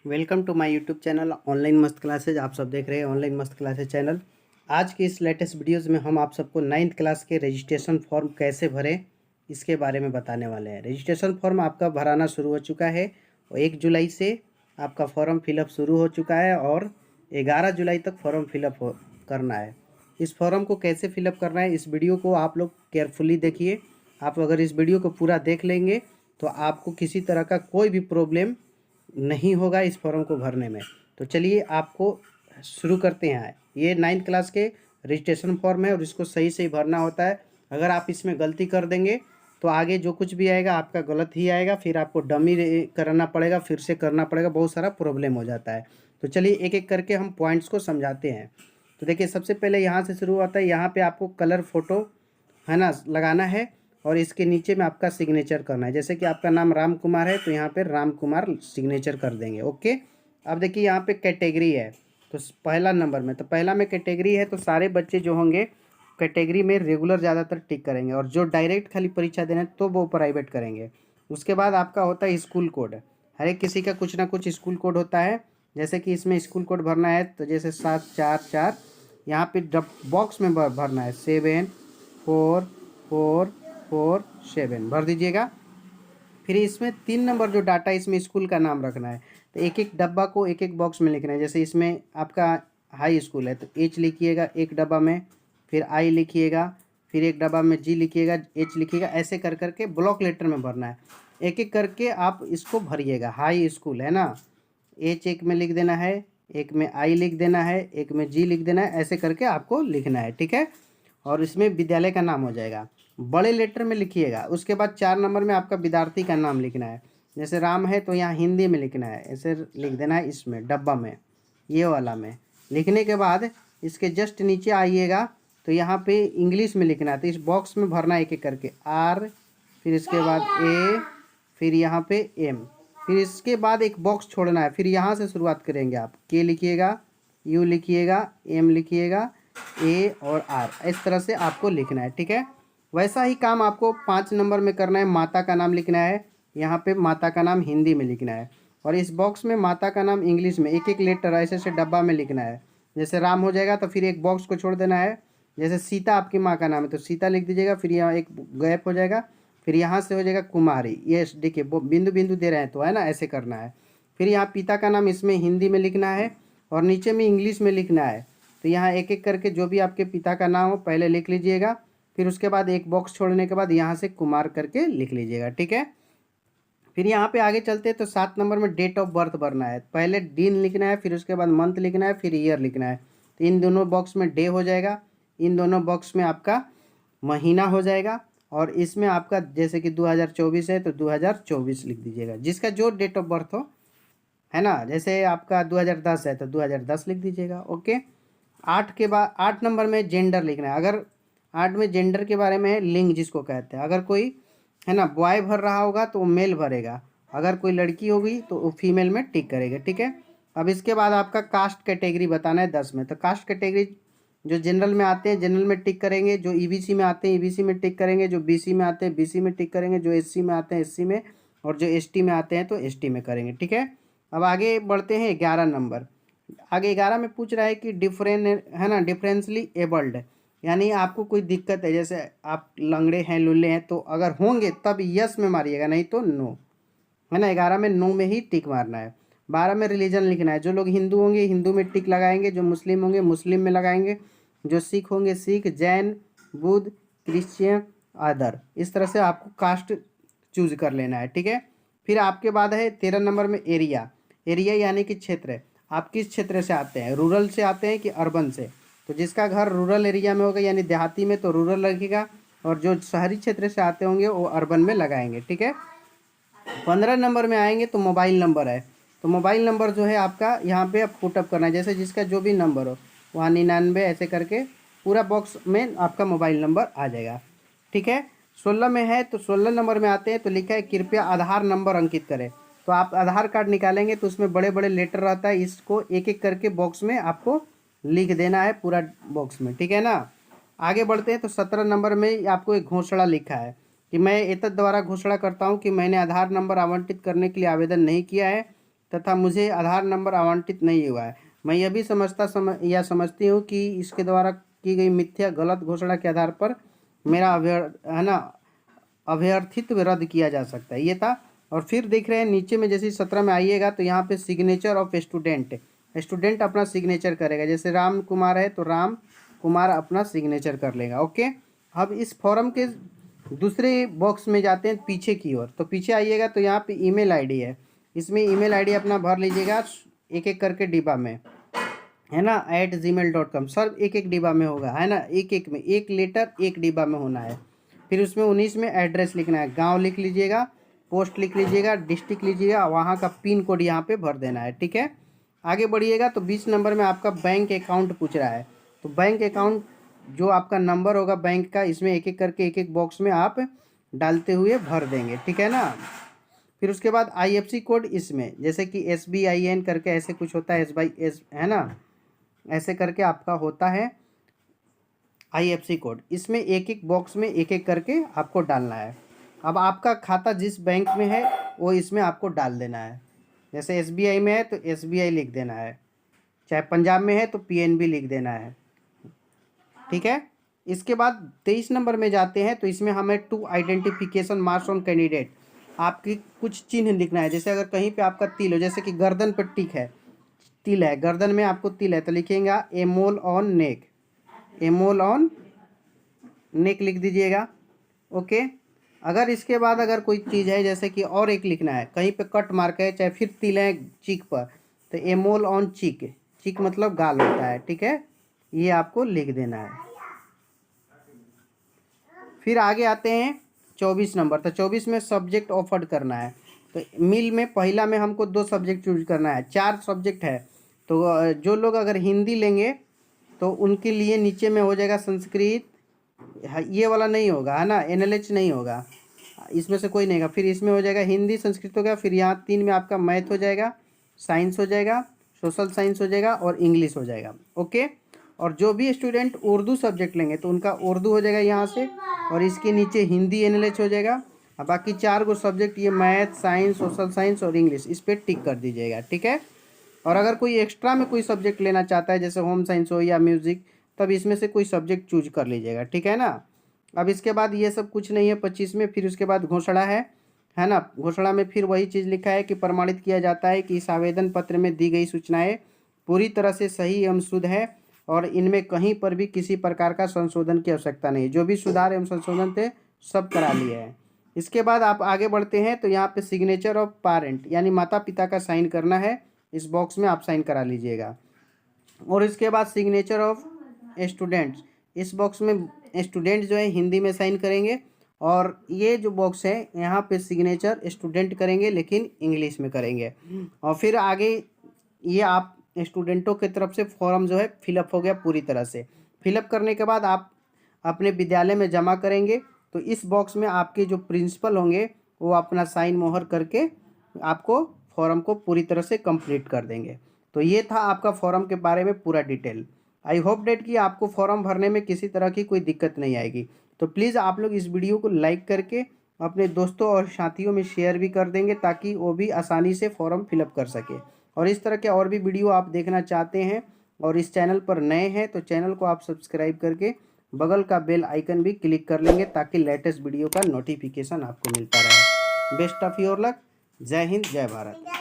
Welcome to my YouTube channel online मस्त classes. आप सब देख रहे हैं ऑनलाइन मस्त क्लासेज चैनल। आज की इस लेटेस्ट वीडियोज़ में हम आप सबको 9th क्लास के रजिस्ट्रेशन फॉर्म कैसे भरें इसके बारे में बताने वाले हैं। रजिस्ट्रेशन फॉर्म आपका भराना शुरू हो चुका है और 1 जुलाई से आपका फॉर्म फिलअप शुरू हो चुका है और 11 जुलाई तक फॉर्म फिलअप करना है। इस फॉर्म को कैसे फिलअप करना है, इस वीडियो को आप लोग केयरफुली देखिए। आप अगर इस वीडियो को पूरा देख लेंगे तो आपको किसी तरह का कोई भी प्रॉब्लम नहीं होगा इस फॉर्म को भरने में। तो चलिए आपको शुरू करते हैं। ये 9th क्लास के रजिस्ट्रेशन फॉर्म है और इसको सही सही भरना होता है। अगर आप इसमें गलती कर देंगे तो आगे जो कुछ भी आएगा आपका गलत ही आएगा, फिर आपको डमी करना पड़ेगा, फिर से करना पड़ेगा, बहुत सारा प्रॉब्लम हो जाता है। तो चलिए एक एक करके हम पॉइंट्स को समझाते हैं। तो देखिए सबसे पहले यहाँ से शुरू होता है। यहाँ पे आपको कलर फोटो है ना लगाना है और इसके नीचे में आपका सिग्नेचर करना है। जैसे कि आपका नाम राम कुमार है तो यहाँ पे राम कुमार सिग्नेचर कर देंगे। ओके, अब देखिए यहाँ पे कैटेगरी है तो पहला नंबर में, तो पहला में कैटेगरी है तो सारे बच्चे जो होंगे कैटेगरी में रेगुलर ज़्यादातर टिक करेंगे और जो डायरेक्ट खाली परीक्षा देना है तो वो प्राइवेट करेंगे। उसके बाद आपका होता है स्कूल कोड। हर एक किसी का कुछ ना कुछ स्कूल कोड होता है। जैसे कि इसमें स्कूल कोड भरना है तो जैसे 744 यहाँ पे बॉक्स में भरना है 744447 भर दीजिएगा। फिर इसमें 3 नंबर जो डाटा इसमें स्कूल का नाम रखना है। तो एक एक डब्बा को एक एक बॉक्स में लिखना है। जैसे इसमें आपका हाई स्कूल है तो एच लिखिएगा एक डब्बा में, फिर आई लिखिएगा, फिर एक डब्बा में जी लिखिएगा, एच लिखिएगा, ऐसे कर करके ब्लॉक लेटर में भरना है। एक एक करके आप इसको भरिएगा। हाई स्कूल है ना, एच एक में लिख देना है, एक में आई लिख देना है, एक में जी लिख देना है, ऐसे करके आपको लिखना है। ठीक है, और इसमें विद्यालय का नाम हो जाएगा, बड़े लेटर में लिखिएगा। उसके बाद 4 नंबर में आपका विद्यार्थी का नाम लिखना है। जैसे राम है तो यहाँ हिंदी में लिखना है, ऐसे लिख देना है इसमें डब्बा में, ये वाला में। लिखने के बाद इसके जस्ट नीचे आइएगा तो यहाँ पे इंग्लिश में लिखना है। तो इस बॉक्स में भरना है एक एक करके आर, फिर इसके बाद ए, फिर यहाँ पे एम, फिर इसके बाद एक बॉक्स छोड़ना है। फिर यहाँ से शुरुआत करेंगे। आप के लिखिएगा, यू लिखिएगा, एम लिखिएगा, ए और आर, इस तरह से आपको लिखना है। ठीक है, वैसा ही काम आपको 5 नंबर में करना है। माता का नाम लिखना है, यहाँ पे माता का नाम हिंदी में लिखना है और इस बॉक्स में माता का नाम इंग्लिश में एक एक लेटर ऐसे ऐसे डब्बा में लिखना है। जैसे राम हो जाएगा तो फिर एक बॉक्स को छोड़ देना है। जैसे सीता आपकी माँ का नाम है तो सीता लिख दीजिएगा, फिर यहाँ एक गैप हो जाएगा, फिर यहाँ से हो जाएगा कुमारी। ये देखिए वो बिंदु बिंदु दे रहे हैं तो है ना, ऐसे करना है। फिर यहाँ पिता का नाम इसमें हिंदी में लिखना है और नीचे में इंग्लिश में लिखना है। तो यहाँ एक एक करके जो भी आपके पिता का नाम हो पहले लिख लीजिएगा, फिर उसके बाद एक बॉक्स छोड़ने के बाद यहाँ से कुमार करके लिख लीजिएगा। ठीक है, फिर यहाँ पे आगे चलते हैं तो 7 नंबर में डेट ऑफ बर्थ भरना है। पहले दिन लिखना है, फिर उसके बाद मंथ लिखना है, फिर ईयर लिखना है। तो इन दोनों बॉक्स में डे हो जाएगा, इन दोनों बॉक्स में आपका महीना हो जाएगा और इसमें आपका जैसे कि 2024 है तो 2024 लिख दीजिएगा, जिसका जो डेट ऑफ बर्थ हो, है ना। जैसे आपका 2010 है तो 2010 लिख दीजिएगा। ओके, 8 के बाद 8 नंबर में जेंडर लिखना है। अगर 8 में जेंडर के बारे में है, लिंग जिसको कहते हैं। अगर कोई है ना बॉय भर रहा होगा तो वो मेल भरेगा, अगर कोई लड़की होगी तो वो फीमेल में टिक करेगा। ठीक है, अब इसके बाद आपका कास्ट कैटेगरी बताना है 10 में। तो कास्ट कैटेगरी जो जनरल में आते हैं जनरल में टिक करेंगे, जो ईबीसी में आते हैं ईबीसी में टिक करेंगे, जो बीसी में आते हैं बीसी में टिक करेंगे, जो एससी में आते हैं एससी में, और जो एसटी में आते हैं तो एसटी में करेंगे। ठीक है, अब आगे बढ़ते हैं 11 नंबर। आगे 11 में पूछ रहा है कि है ना डिफरेंसली एबल्ड, यानी आपको कोई दिक्कत है, जैसे आप लंगड़े हैं लुल्ले हैं तो अगर होंगे तब यस में मारिएगा, नहीं तो नो, है ना। 11 में नो में ही टिक मारना है। 12 में रिलीजन लिखना है। जो लोग हिंदू होंगे हिंदू में टिक लगाएंगे, जो मुस्लिम होंगे मुस्लिम में लगाएंगे, जो सिख होंगे सिख, जैन, बुद्ध, क्रिश्चियन, अदर, इस तरह से आपको कास्ट चूज कर लेना है। ठीक है, फिर आपके बाद है 13 नंबर में एरिया। एरिया यानी कि क्षेत्र, आप किस क्षेत्र से आते हैं, रूरल से आते हैं कि अर्बन से। तो जिसका घर रूरल एरिया में होगा यानी देहाती में तो रूरल लगेगा, और जो शहरी क्षेत्र से आते होंगे वो अर्बन में लगाएंगे। ठीक है, 15 नंबर में आएंगे तो मोबाइल नंबर है। तो मोबाइल नंबर जो है आपका यहाँ पे आप पुटअप करना है, जैसे जिसका जो भी नंबर हो वहाँ 99 ऐसे करके पूरा बॉक्स में आपका मोबाइल नंबर आ जाएगा। ठीक है, 16 में है तो 16 नंबर में आते हैं तो लिखा है कृपया आधार नंबर अंकित करें। तो आप आधार कार्ड निकालेंगे तो उसमें बड़े बड़े लेटर रहता है, इसको एक एक करके बॉक्स में आपको लिख देना है पूरा बॉक्स में। ठीक है ना, आगे बढ़ते हैं तो 17 नंबर में आपको एक घोषणा लिखा है कि मैं एतद द्वारा घोषणा करता हूं कि मैंने आधार नंबर आवंटित करने के लिए आवेदन नहीं किया है, तथा मुझे आधार नंबर आवंटित नहीं हुआ है। मैं यह भी समझती हूँ कि इसके द्वारा की गई मिथ्या गलत घोषणा के आधार पर मेरा अभ्यर्थित्व रद्द किया जा सकता है। ये था। और फिर देख रहे हैं नीचे में, जैसे 17 में आइएगा तो यहाँ पे सिग्नेचर ऑफ स्टूडेंट, स्टूडेंट अपना सिग्नेचर करेगा। जैसे राम कुमार है तो राम कुमार अपना सिग्नेचर कर लेगा। ओके, अब इस फॉर्म के दूसरे बॉक्स में जाते हैं पीछे की ओर। तो पीछे आइएगा तो यहाँ पे ईमेल आईडी है, इसमें ईमेल आईडी अपना भर लीजिएगा एक एक करके डिब्बा में, है ना, @gmail.com। सर एक एक डिब्बा में होगा, है ना, एक एक में, एक लेटर एक डिब्बा में होना है। फिर उसमें 19 में एड्रेस लिखना है, गांव लिख लीजिएगा, पोस्ट लिख लीजिएगा, डिस्ट्रिक्ट लीजिएगा, वहाँ का पिन कोड यहाँ पे भर देना है। ठीक है, आगे बढ़िएगा तो 20 नंबर में आपका बैंक अकाउंट पूछ रहा है। तो बैंक अकाउंट जो आपका नंबर होगा बैंक का, इसमें एक एक करके एक एक बॉक्स में आप डालते हुए भर देंगे। ठीक है ना। फिर उसके बाद IFC कोड, इसमें जैसे कि SBIN करके ऐसे कुछ होता है, SBI है ना, ऐसे करके आपका होता है IFC कोड। इसमें एक एक बॉक्स में एक एक करके आपको डालना है। अब आपका खाता जिस बैंक में है वो इसमें आपको डाल देना है। जैसे SBI में है तो SBI लिख देना है, चाहे पंजाब में है तो PNB लिख देना है। ठीक है, इसके बाद 23 नंबर में जाते हैं तो इसमें हमें two identification marks on candidate, आपकी कुछ चिन्ह लिखना है। जैसे अगर कहीं पे आपका तिल हो, जैसे कि गर्दन पर टिक है, तिल है, गर्दन में आपको तिल है तो लिखेंगे एमोल ऑन नेक, एमोल ऑन नेक लिख दीजिएगा। ओके, अगर इसके बाद अगर कोई चीज़ है जैसे कि और एक लिखना है, कहीं पे कट मार्क है, चाहे फिर तिल है चीक पर, तो एमोल ऑन चीक, चीक मतलब गाल होता है। ठीक है, ये आपको लिख देना है। फिर आगे आते हैं 24 नंबर। तो 24 में सब्जेक्ट ऑफर्ड करना है। तो मिल में पहला में हमको 2 सब्जेक्ट चूज करना है, 4 सब्जेक्ट है। तो जो लोग अगर हिंदी लेंगे तो उनके लिए नीचे में हो जाएगा संस्कृत, ये वाला नहीं होगा, है ना, NLH नहीं होगा, इसमें से कोई नहीं होगा। फिर इसमें हो जाएगा हिंदी संस्कृत हो गया। फिर यहाँ 3 में आपका मैथ हो जाएगा, साइंस हो जाएगा, सोशल साइंस हो जाएगा और इंग्लिश हो जाएगा। ओके, और जो भी स्टूडेंट उर्दू सब्जेक्ट लेंगे तो उनका उर्दू हो जाएगा यहाँ से, और इसके नीचे हिंदी NLH हो जाएगा। और बाकी 4 गो सब्जेक्ट, ये मैथ, साइंस, सोशल साइंस और इंग्लिश, इस पर टिक कर दीजिएगा। ठीक है, और अगर कोई एक्स्ट्रा में कोई सब्जेक्ट लेना चाहता है जैसे होम साइंस हो या म्यूज़िक, तब इसमें से कोई सब्जेक्ट चूज कर लीजिएगा। ठीक है ना। अब इसके बाद ये सब कुछ नहीं है 25 में। फिर उसके बाद घोषणा है ना। घोषणा में फिर वही चीज़ लिखा है कि प्रमाणित किया जाता है कि इस आवेदन पत्र में दी गई सूचनाएं पूरी तरह से सही एवं शुद्ध है और इनमें कहीं पर भी किसी प्रकार का संशोधन की आवश्यकता नहीं। जो भी सुधार एवं संशोधन थे सब करा लिए हैं। इसके बाद आप आगे बढ़ते हैं तो यहाँ पे सिग्नेचर ऑफ पेरेंट यानी माता पिता का साइन करना है, इस बॉक्स में आप साइन करा लीजिएगा। और इसके बाद सिग्नेचर ऑफ स्टूडेंट्स, इस बॉक्स में स्टूडेंट जो है हिंदी में साइन करेंगे, और ये जो बॉक्स है यहाँ पे सिग्नेचर स्टूडेंट करेंगे लेकिन इंग्लिश में करेंगे। और फिर आगे ये आप स्टूडेंटों की तरफ से फॉर्म जो है फिलअप हो गया पूरी तरह से। फिलअप करने के बाद आप अपने विद्यालय में जमा करेंगे तो इस बॉक्स में आपके जो प्रिंसिपल होंगे वो अपना साइन मोहर करके आपको फॉर्म को पूरी तरह से कंप्लीट कर देंगे। तो ये था आपका फॉर्म के बारे में पूरा डिटेल। आई होप डेट कि आपको फॉर्म भरने में किसी तरह की कोई दिक्कत नहीं आएगी। तो प्लीज़ आप लोग इस वीडियो को लाइक करके अपने दोस्तों और साथियों में शेयर भी कर देंगे ताकि वो भी आसानी से फॉर्म फिलअप कर सके। और इस तरह के और भी वीडियो आप देखना चाहते हैं और इस चैनल पर नए हैं तो चैनल को आप सब्सक्राइब करके बगल का बेल आइकन भी क्लिक कर लेंगे ताकि लेटेस्ट वीडियो का नोटिफिकेशन आपको मिलता रहे। Best of your luck. जय हिंद, जय भारत।